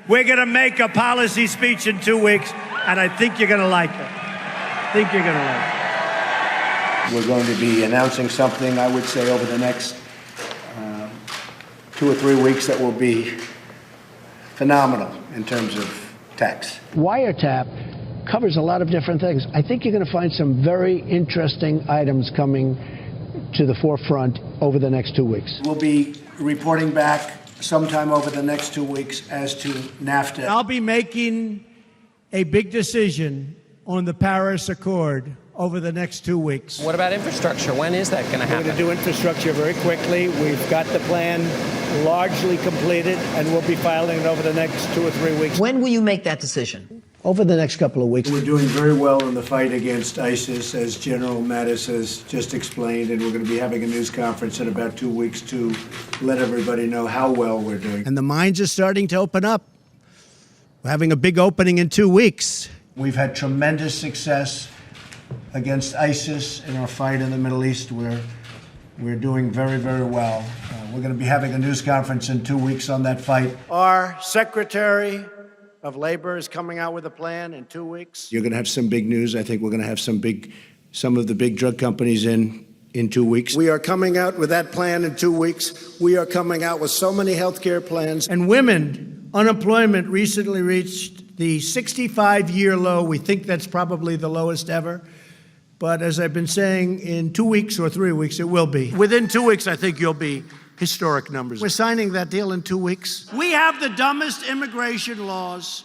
We're going to make a policy speech in 2 weeks, and I think you're going to like it. We're going to be announcing something, I would say, over the next 2 or 3 weeks that will be phenomenal in terms of tax. Wiretap covers a lot of different things. I think you're going to find some very interesting items coming to the forefront over the next 2 weeks. We'll be reporting back sometime over the next 2 weeks as to NAFTA. I'll be making a big decision on the Paris Accord over the next 2 weeks. What about infrastructure? When is that going to happen? We're going to do infrastructure very quickly. We've got the plan largely completed, and we'll be filing it over the next 2 or 3 weeks. When will you make that decision? Over the next couple of weeks. We're doing very well in the fight against ISIS, as General Mattis has just explained, and we're going to be having a news conference in about 2 weeks to let everybody know how well we're doing. And the mines are starting to open up. We're having a big opening in 2 weeks. We've had tremendous success against ISIS in our fight in the Middle East. We're doing very, very well. We're going to be having a news conference in 2 weeks on that fight. Our Secretary of Labor is coming out with a plan in 2 weeks. You're going to have some big news. I think we're going to have some of the big drug companies in 2 weeks. We are coming out with that plan in 2 weeks. We are coming out with so many health care plans. And women, unemployment recently reached the 65-year low. We think that's probably the lowest ever. But as I've been saying, in 2 weeks or 3 weeks, it will be. Within 2 weeks, I think you'll be historic numbers. We're signing that deal in 2 weeks. We have the dumbest immigration laws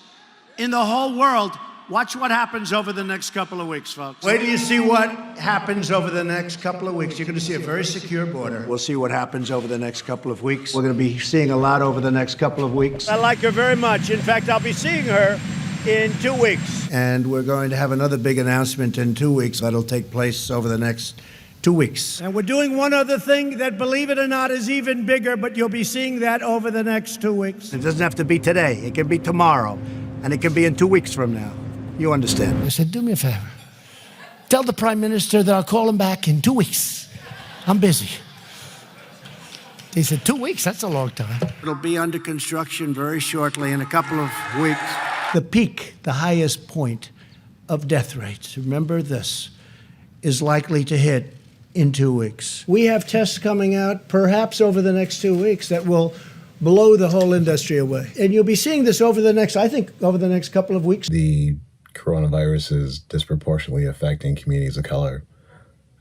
in the whole world. Watch what happens over the next couple of weeks, folks. Wait till you see what happens over the next couple of weeks. You're going to see a very secure border. We'll see what happens over the next couple of weeks. We're going to be seeing a lot over the next couple of weeks. I like her very much. In fact, I'll be seeing her in 2 weeks. And we're going to have another big announcement in 2 weeks that'll take place over the next 2 weeks. And we're doing one other thing that, believe it or not, is even bigger, but you'll be seeing that over the next 2 weeks. It doesn't have to be today. It can be tomorrow. And it can be in 2 weeks from now. You understand. I said, do me a favor. Tell the Prime Minister that I'll call him back in 2 weeks. I'm busy. He said, 2 weeks? That's a long time. It'll be under construction very shortly, in a couple of weeks. The peak, the highest point of death rates, remember this, is likely to hit in 2 weeks. We have tests coming out, perhaps over the next 2 weeks, that will blow the whole industry away. And you'll be seeing this over the next couple of weeks. The coronavirus is disproportionately affecting communities of color.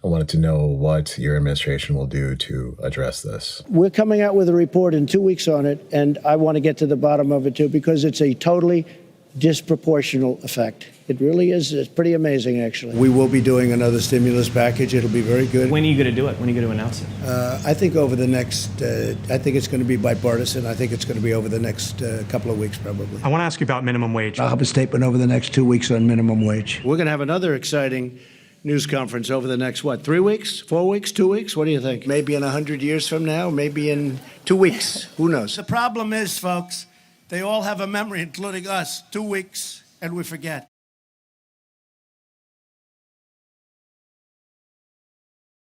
I wanted to know what your administration will do to address this. We're coming out with a report in 2 weeks on it, and I want to get to the bottom of it, too, because it's a totally disproportional effect. It really is. It's pretty amazing, actually. We will be doing another stimulus package. It'll be very good. When are you going to do it? When are you going to announce it? I think over the next, I think it's going to be bipartisan. I think it's going to be over the next couple of weeks, probably. I want to ask you about minimum wage. I'll have a statement over the next 2 weeks on minimum wage. We're going to have another exciting news conference over the next, 3 weeks, 4 weeks, 2 weeks? What do you think? Maybe in 100 years from now, maybe in 2 weeks. Who knows? The problem is, folks, they all have a memory, including us, 2 weeks, and we forget.